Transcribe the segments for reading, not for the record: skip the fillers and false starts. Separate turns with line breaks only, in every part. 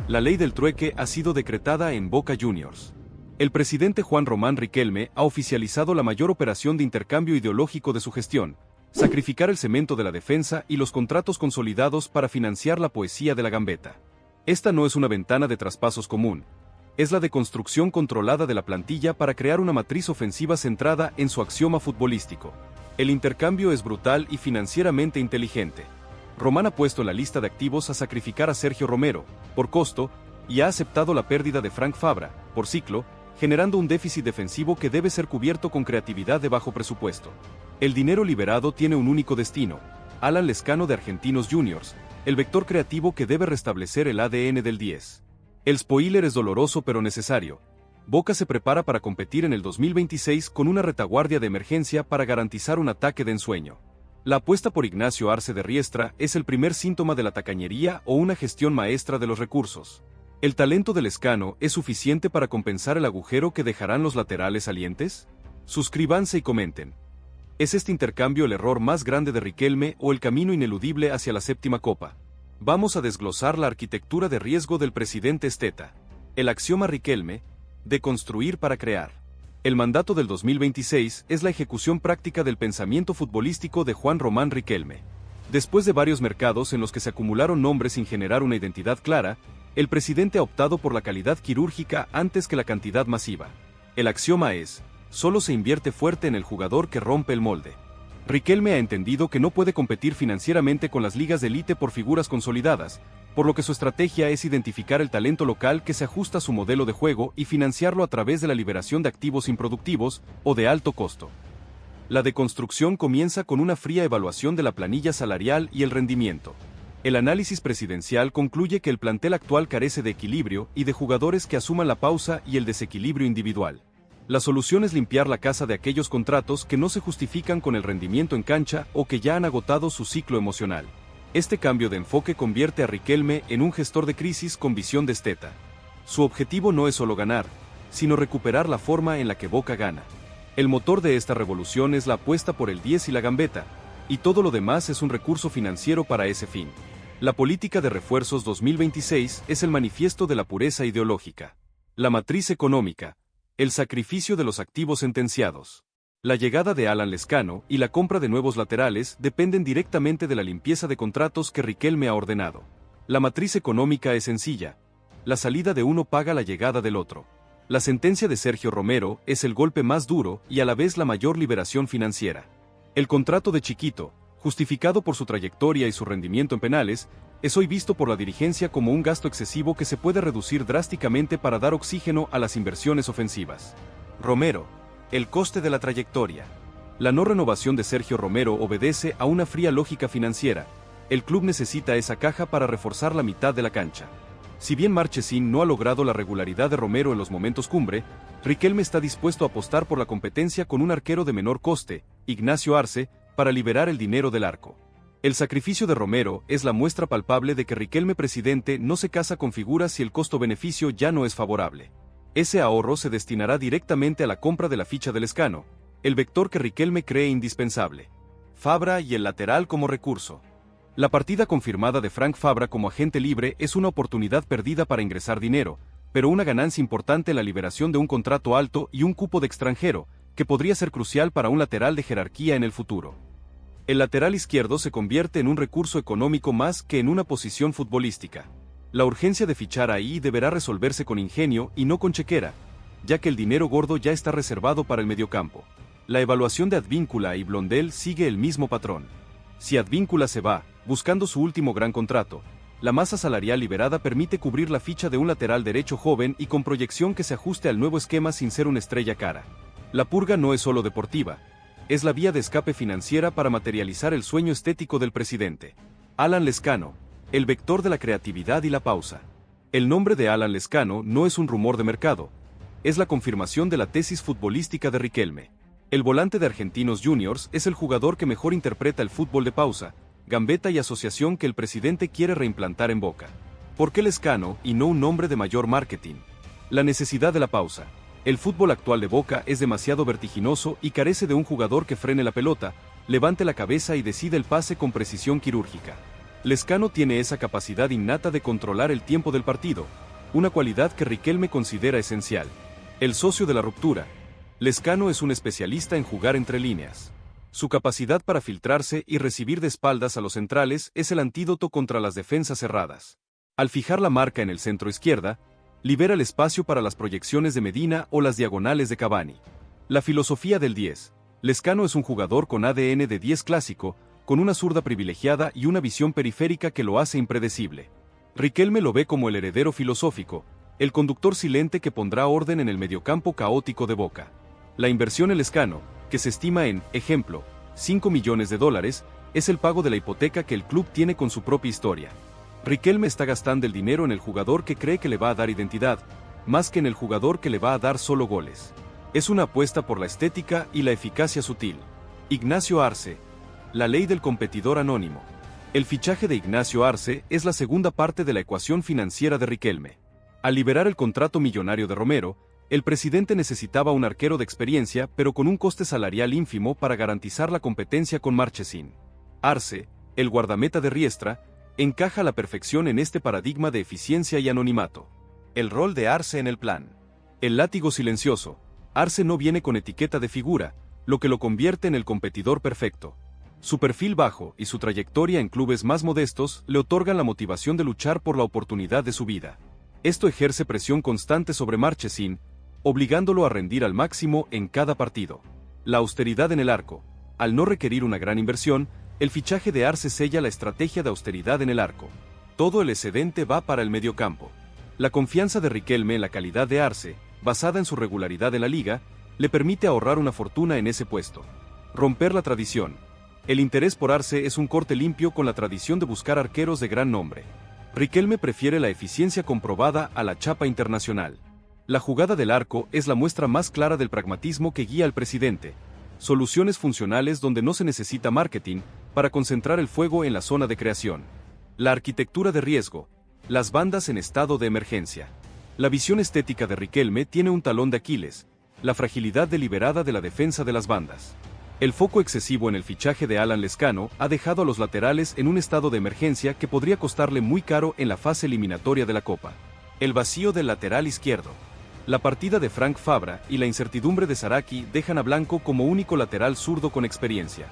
La ley del trueque ha sido decretada en Boca Juniors. El presidente Juan Román Riquelme ha oficializado la mayor operación de intercambio ideológico de su gestión: sacrificar el cemento de la defensa y los contratos consolidados para financiar la poesía de la gambeta. Esta no es una ventana de traspasos común, es la deconstrucción controlada de la plantilla para crear una matriz ofensiva centrada en su axioma futbolístico. El intercambio es brutal y financieramente inteligente. Román ha puesto en la lista de activos a sacrificar a Sergio Romero, por costo, y ha aceptado la pérdida de Frank Fabra, por ciclo, generando un déficit defensivo que debe ser cubierto con creatividad de bajo presupuesto. El dinero liberado tiene un único destino: Alan Lezcano de Argentinos Juniors, el vector creativo que debe restablecer el ADN del 10. El spoiler es doloroso pero necesario. Boca se prepara para competir en el 2026 con una retaguardia de emergencia para garantizar un ataque de ensueño. La apuesta por Ignacio Arce de Riestra es el primer síntoma de la tacañería o una gestión maestra de los recursos. ¿El talento de Lezcano es suficiente para compensar el agujero que dejarán los laterales salientes? Suscríbanse y comenten. ¿Es este intercambio el error más grande de Riquelme o el camino ineludible hacia la séptima copa? Vamos a desglosar la arquitectura de riesgo del presidente Esteta. El axioma Riquelme: de construir para crear. El mandato del 2026 es la ejecución práctica del pensamiento futbolístico de Juan Román Riquelme. Después de varios mercados en los que se acumularon nombres sin generar una identidad clara, el presidente ha optado por la calidad quirúrgica antes que la cantidad masiva. El axioma es: solo se invierte fuerte en el jugador que rompe el molde. Riquelme ha entendido que no puede competir financieramente con las ligas de élite por figuras consolidadas, por lo que su estrategia es identificar el talento local que se ajusta a su modelo de juego y financiarlo a través de la liberación de activos improductivos o de alto costo. La deconstrucción comienza con una fría evaluación de la planilla salarial y el rendimiento. El análisis presidencial concluye que el plantel actual carece de equilibrio y de jugadores que asuman la pausa y el desequilibrio individual. La solución es limpiar la casa de aquellos contratos que no se justifican con el rendimiento en cancha o que ya han agotado su ciclo emocional. Este cambio de enfoque convierte a Riquelme en un gestor de crisis con visión de Esteta. Su objetivo no es solo ganar, sino recuperar la forma en la que Boca gana. El motor de esta revolución es la apuesta por el 10 y la gambeta, y todo lo demás es un recurso financiero para ese fin. La política de refuerzos 2026 es el manifiesto de la pureza ideológica. La matriz económica: el sacrificio de los activos sentenciados. La llegada de Alan Lezcano y la compra de nuevos laterales dependen directamente de la limpieza de contratos que Riquelme ha ordenado. La matriz económica es sencilla: la salida de uno paga la llegada del otro. La sentencia de Sergio Romero es el golpe más duro y a la vez la mayor liberación financiera. El contrato de Chiquito, justificado por su trayectoria y su rendimiento en penales, es hoy visto por la dirigencia como un gasto excesivo que se puede reducir drásticamente para dar oxígeno a las inversiones ofensivas. Romero: el coste de la trayectoria. La no renovación de Sergio Romero obedece a una fría lógica financiera. El club necesita esa caja para reforzar la mitad de la cancha. Si bien Marchesín no ha logrado la regularidad de Romero en los momentos cumbre, Riquelme está dispuesto a apostar por la competencia con un arquero de menor coste, Ignacio Arce, para liberar el dinero del arco. El sacrificio de Romero es la muestra palpable de que Riquelme presidente no se casa con figuras si el costo-beneficio ya no es favorable. Ese ahorro se destinará directamente a la compra de la ficha de Lezcano, el vector que Riquelme cree indispensable. Fabra y el lateral como recurso. La partida confirmada de Frank Fabra como agente libre es una oportunidad perdida para ingresar dinero, pero una ganancia importante en la liberación de un contrato alto y un cupo de extranjero, que podría ser crucial para un lateral de jerarquía en el futuro. El lateral izquierdo se convierte en un recurso económico más que en una posición futbolística. La urgencia de fichar ahí deberá resolverse con ingenio y no con chequera, ya que el dinero gordo ya está reservado para el mediocampo. La evaluación de Advíncula y Blondel sigue el mismo patrón. Si Advíncula se va, buscando su último gran contrato, la masa salarial liberada permite cubrir la ficha de un lateral derecho joven y con proyección que se ajuste al nuevo esquema sin ser una estrella cara. La purga no es solo deportiva, es la vía de escape financiera para materializar el sueño estético del presidente. Alan Lezcano: el vector de la creatividad y la pausa. El nombre de Alan Lezcano no es un rumor de mercado, es la confirmación de la tesis futbolística de Riquelme. El volante de Argentinos Juniors es el jugador que mejor interpreta el fútbol de pausa, gambeta y asociación que el presidente quiere reimplantar en Boca. ¿Por qué Lezcano y no un nombre de mayor marketing? La necesidad de la pausa. El fútbol actual de Boca es demasiado vertiginoso y carece de un jugador que frene la pelota, levante la cabeza y decida el pase con precisión quirúrgica. Lescano tiene esa capacidad innata de controlar el tiempo del partido, una cualidad que Riquelme considera esencial. El socio de la ruptura. Lescano es un especialista en jugar entre líneas. Su capacidad para filtrarse y recibir de espaldas a los centrales es el antídoto contra las defensas cerradas. Al fijar la marca en el centro izquierda, libera el espacio para las proyecciones de Medina o las diagonales de Cavani. La filosofía del 10. Lescano es un jugador con ADN de 10 clásico, con una zurda privilegiada y una visión periférica que lo hace impredecible. Riquelme lo ve como el heredero filosófico, el conductor silente que pondrá orden en el mediocampo caótico de Boca. La inversión en Lescano, que se estima en, ejemplo, $5 millones, es el pago de la hipoteca que el club tiene con su propia historia. Riquelme está gastando el dinero en el jugador que cree que le va a dar identidad, más que en el jugador que le va a dar solo goles. Es una apuesta por la estética y la eficacia sutil. Ignacio Arce. La ley del competidor anónimo. El fichaje de Ignacio Arce es la segunda parte de la ecuación financiera de Riquelme. Al liberar el contrato millonario de Romero, el presidente necesitaba un arquero de experiencia pero con un coste salarial ínfimo para garantizar la competencia con Marchesín. Arce, el guardameta de Riestra, encaja a la perfección en este paradigma de eficiencia y anonimato. El rol de Arce en el plan. El látigo silencioso. Arce no viene con etiqueta de figura, lo que lo convierte en el competidor perfecto. Su perfil bajo y su trayectoria en clubes más modestos le otorgan la motivación de luchar por la oportunidad de su vida. Esto ejerce presión constante sobre Marchesín, obligándolo a rendir al máximo en cada partido. La austeridad en el arco. Al no requerir una gran inversión, el fichaje de Arce sella la estrategia de austeridad en el arco. Todo el excedente va para el mediocampo. La confianza de Riquelme en la calidad de Arce, basada en su regularidad en la liga, le permite ahorrar una fortuna en ese puesto. Romper la tradición. El interés por Arce es un corte limpio con la tradición de buscar arqueros de gran nombre. Riquelme prefiere la eficiencia comprobada a la chapa internacional. La jugada del arco es la muestra más clara del pragmatismo que guía al presidente. Soluciones funcionales donde no se necesita marketing para concentrar el fuego en la zona de creación. La arquitectura de riesgo. Las bandas en estado de emergencia. La visión estética de Riquelme tiene un talón de Aquiles, la fragilidad deliberada de la defensa de las bandas. El foco excesivo en el fichaje de Alan Lescano ha dejado a los laterales en un estado de emergencia que podría costarle muy caro en la fase eliminatoria de la Copa. El vacío del lateral izquierdo. La partida de Frank Fabra y la incertidumbre de Zaraki dejan a Blanco como único lateral zurdo con experiencia.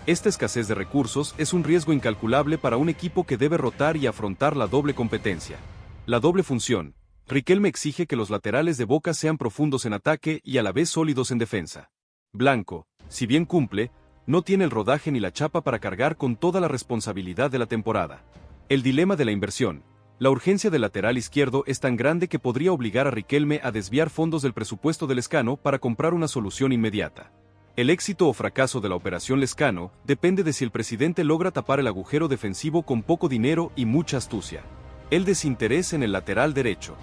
Esta escasez de recursos es un riesgo incalculable para un equipo que debe rotar y afrontar la doble competencia. La doble función. Riquelme exige que los laterales de Boca sean profundos en ataque y a la vez sólidos en defensa. Blanco, si bien cumple, no tiene el rodaje ni la chapa para cargar con toda la responsabilidad de la temporada. El dilema de la inversión. La urgencia del lateral izquierdo es tan grande que podría obligar a Riquelme a desviar fondos del presupuesto de Lescano para comprar una solución inmediata. El éxito o fracaso de la operación Lescano depende de si el presidente logra tapar el agujero defensivo con poco dinero y mucha astucia. El desinterés en el lateral derecho.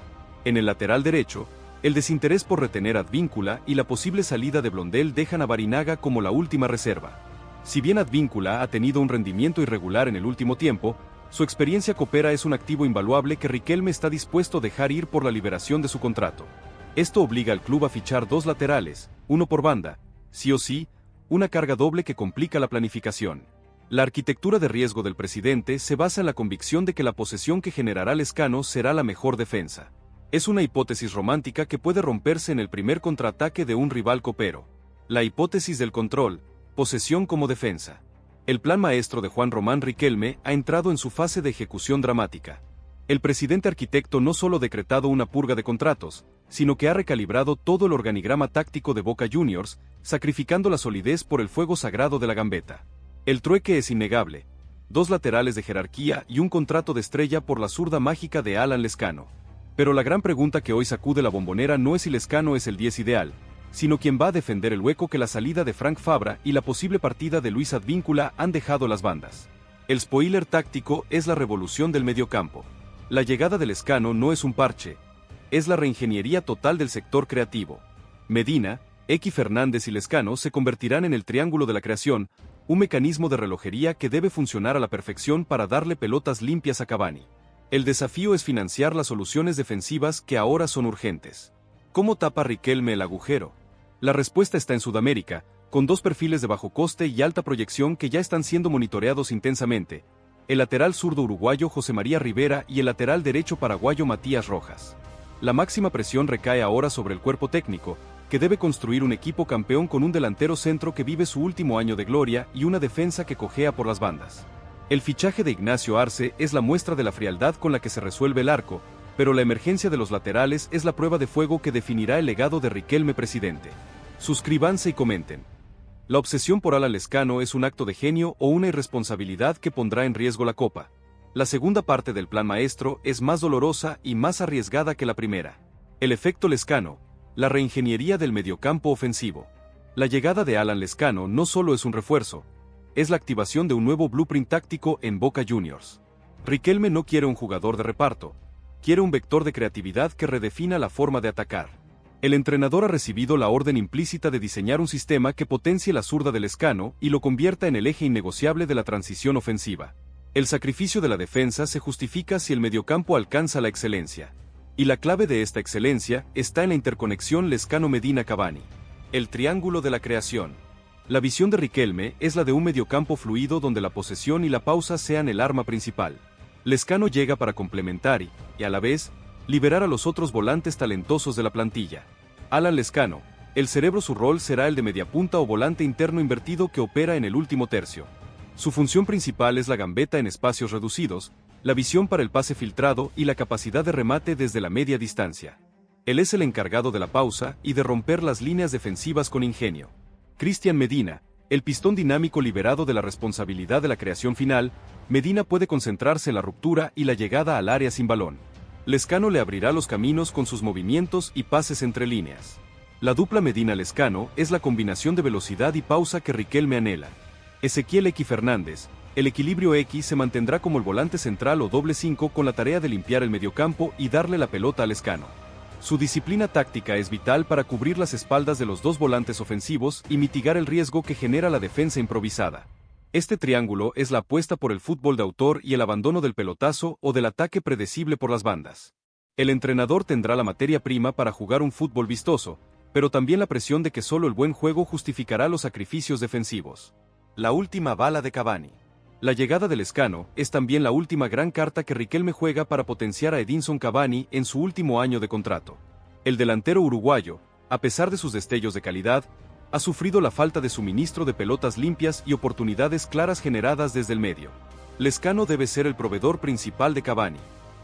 En el lateral derecho, el desinterés por retener a Advíncula y la posible salida de Blondel dejan a Barinaga como la última reserva. Si bien Advíncula ha tenido un rendimiento irregular en el último tiempo, su experiencia copera es un activo invaluable que Riquelme está dispuesto a dejar ir por la liberación de su contrato. Esto obliga al club a fichar dos laterales, uno por banda, sí o sí, una carga doble que complica la planificación. La arquitectura de riesgo del presidente se basa en la convicción de que la posesión que generará Lescano será la mejor defensa. Es una hipótesis romántica que puede romperse en el primer contraataque de un rival copero. La hipótesis del control, posesión como defensa. El plan maestro de Juan Román Riquelme ha entrado en su fase de ejecución dramática. El presidente arquitecto no solo ha decretado una purga de contratos, sino que ha recalibrado todo el organigrama táctico de Boca Juniors, sacrificando la solidez por el fuego sagrado de la gambeta. El trueque es innegable. Dos laterales de jerarquía y un contrato de estrella por la zurda mágica de Alan Lescano. Pero la gran pregunta que hoy sacude la Bombonera no es si Lescano es el 10 ideal, sino quien va a defender el hueco que la salida de Frank Fabra y la posible partida de Luis Advíncula han dejado las bandas. El spoiler táctico es la revolución del mediocampo. La llegada de Lescano no es un parche, es la reingeniería total del sector creativo. Medina, X Fernández y Lescano se convertirán en el triángulo de la creación, un mecanismo de relojería que debe funcionar a la perfección para darle pelotas limpias a Cavani. El desafío es financiar las soluciones defensivas que ahora son urgentes. ¿Cómo tapa Riquelme el agujero? La respuesta está en Sudamérica, con dos perfiles de bajo coste y alta proyección que ya están siendo monitoreados intensamente: el lateral zurdo uruguayo José María Rivera y el lateral derecho paraguayo Matías Rojas. La máxima presión recae ahora sobre el cuerpo técnico, que debe construir un equipo campeón con un delantero centro que vive su último año de gloria y una defensa que cojea por las bandas. El fichaje de Ignacio Arce es la muestra de la frialdad con la que se resuelve el arco, pero la emergencia de los laterales es la prueba de fuego que definirá el legado de Riquelme presidente. Suscríbanse y comenten. La obsesión por Alan Lezcano es un acto de genio o una irresponsabilidad que pondrá en riesgo la Copa. La segunda parte del plan maestro es más dolorosa y más arriesgada que la primera. El efecto Lezcano, la reingeniería del mediocampo ofensivo. La llegada de Alan Lezcano no solo es un refuerzo, es la activación de un nuevo blueprint táctico en Boca Juniors. Riquelme no quiere un jugador de reparto, quiere un vector de creatividad que redefina la forma de atacar. El entrenador ha recibido la orden implícita de diseñar un sistema que potencie la zurda del Lezcano y lo convierta en el eje innegociable de la transición ofensiva. El sacrificio de la defensa se justifica si el mediocampo alcanza la excelencia. Y la clave de esta excelencia está en la interconexión Lezcano-Medina-Cavani. El triángulo de la creación. La visión de Riquelme es la de un mediocampo fluido donde la posesión y la pausa sean el arma principal. Lezcano llega para complementar y, a la vez, liberar a los otros volantes talentosos de la plantilla. Alan Lezcano, el cerebro su rol será el de mediapunta o volante interno invertido que opera en el último tercio. Su función principal es la gambeta en espacios reducidos, la visión para el pase filtrado y la capacidad de remate desde la media distancia. Él es el encargado de la pausa y de romper las líneas defensivas con ingenio. Cristian Medina, el pistón dinámico liberado de la responsabilidad de la creación final, Medina puede concentrarse en la ruptura y la llegada al área sin balón. Lezcano le abrirá los caminos con sus movimientos y pases entre líneas. La dupla Medina-Lezcano es la combinación de velocidad y pausa que Riquelme anhela. Ezequiel X Fernández, el equilibrio X se mantendrá como el volante central o doble 5 con la tarea de limpiar el mediocampo y darle la pelota a Lezcano. Su disciplina táctica es vital para cubrir las espaldas de los dos volantes ofensivos y mitigar el riesgo que genera la defensa improvisada. Este triángulo es la apuesta por el fútbol de autor y el abandono del pelotazo o del ataque predecible por las bandas. El entrenador tendrá la materia prima para jugar un fútbol vistoso, pero también la presión de que solo el buen juego justificará los sacrificios defensivos. La última bala de Cavani. La llegada del Lezcano es también la última gran carta que Riquelme juega para potenciar a Edinson Cavani en su último año de contrato. El delantero uruguayo, a pesar de sus destellos de calidad, ha sufrido la falta de suministro de pelotas limpias y oportunidades claras generadas desde el medio. Lezcano debe ser el proveedor principal de Cavani.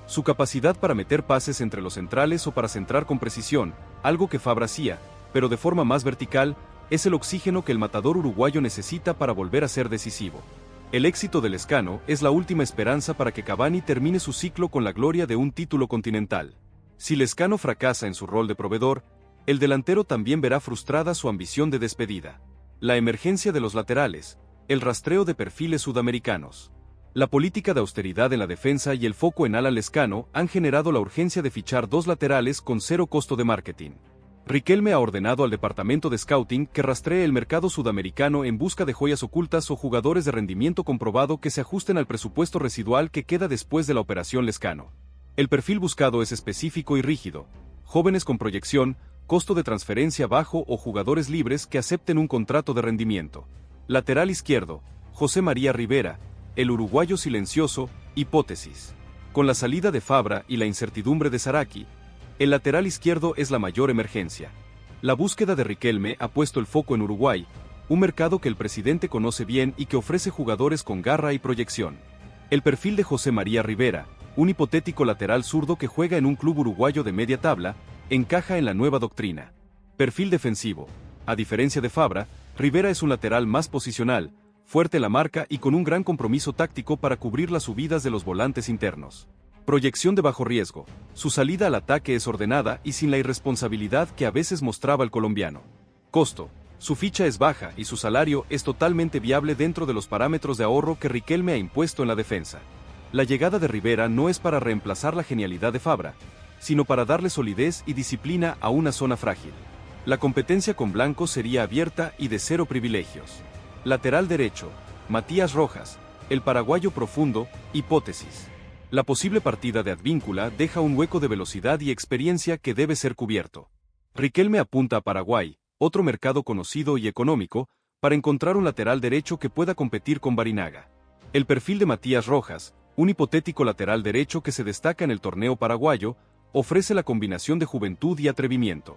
Su capacidad para meter pases entre los centrales o para centrar con precisión, algo que Fabra hacía, pero de forma más vertical, es el oxígeno que el matador uruguayo necesita para volver a ser decisivo. El éxito de Lezcano es la última esperanza para que Cavani termine su ciclo con la gloria de un título continental. Si Lezcano fracasa en su rol de proveedor, el delantero también verá frustrada su ambición de despedida. La emergencia de los laterales, el rastreo de perfiles sudamericanos. La política de austeridad en la defensa y el foco en Alan Lezcano han generado la urgencia de fichar dos laterales con cero costo de marketing. Riquelme ha ordenado al departamento de scouting que rastree el mercado sudamericano en busca de joyas ocultas o jugadores de rendimiento comprobado que se ajusten al presupuesto residual que queda después de la operación Lezcano. El perfil buscado es específico y rígido: jóvenes con proyección, costo de transferencia bajo o jugadores libres que acepten un contrato de rendimiento. Lateral izquierdo, José María Rivera, el uruguayo silencioso, hipótesis. Con la salida de Fabra y la incertidumbre de Zaraki, el lateral izquierdo es la mayor emergencia. La búsqueda de Riquelme ha puesto el foco en Uruguay, un mercado que el presidente conoce bien y que ofrece jugadores con garra y proyección. El perfil de José María Rivera, un hipotético lateral zurdo que juega en un club uruguayo de media tabla, encaja en la nueva doctrina. Perfil defensivo. A diferencia de Fabra, Rivera es un lateral más posicional, fuerte en la marca y con un gran compromiso táctico para cubrir las subidas de los volantes internos. Proyección de bajo riesgo. Su salida al ataque es ordenada y sin la irresponsabilidad que a veces mostraba el colombiano. Costo. Su ficha es baja y su salario es totalmente viable dentro de los parámetros de ahorro que Riquelme ha impuesto en la defensa. La llegada de Rivera no es para reemplazar la genialidad de Fabra, sino para darle solidez y disciplina a una zona frágil. La competencia con Blanco sería abierta y de cero privilegios. Lateral derecho, Matías Rojas, el paraguayo profundo, hipótesis. La posible partida de Advíncula deja un hueco de velocidad y experiencia que debe ser cubierto. Riquelme apunta a Paraguay, otro mercado conocido y económico, para encontrar un lateral derecho que pueda competir con Barinaga. El perfil de Matías Rojas, un hipotético lateral derecho que se destaca en el torneo paraguayo, ofrece la combinación de juventud y atrevimiento.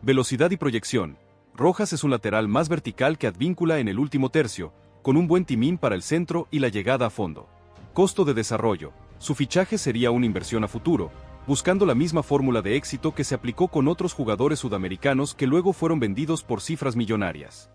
Velocidad y proyección. Rojas es un lateral más vertical que Advíncula en el último tercio, con un buen timín para el centro y la llegada a fondo. Costo de desarrollo. Su fichaje sería una inversión a futuro, buscando la misma fórmula de éxito que se aplicó con otros jugadores sudamericanos que luego fueron vendidos por cifras millonarias.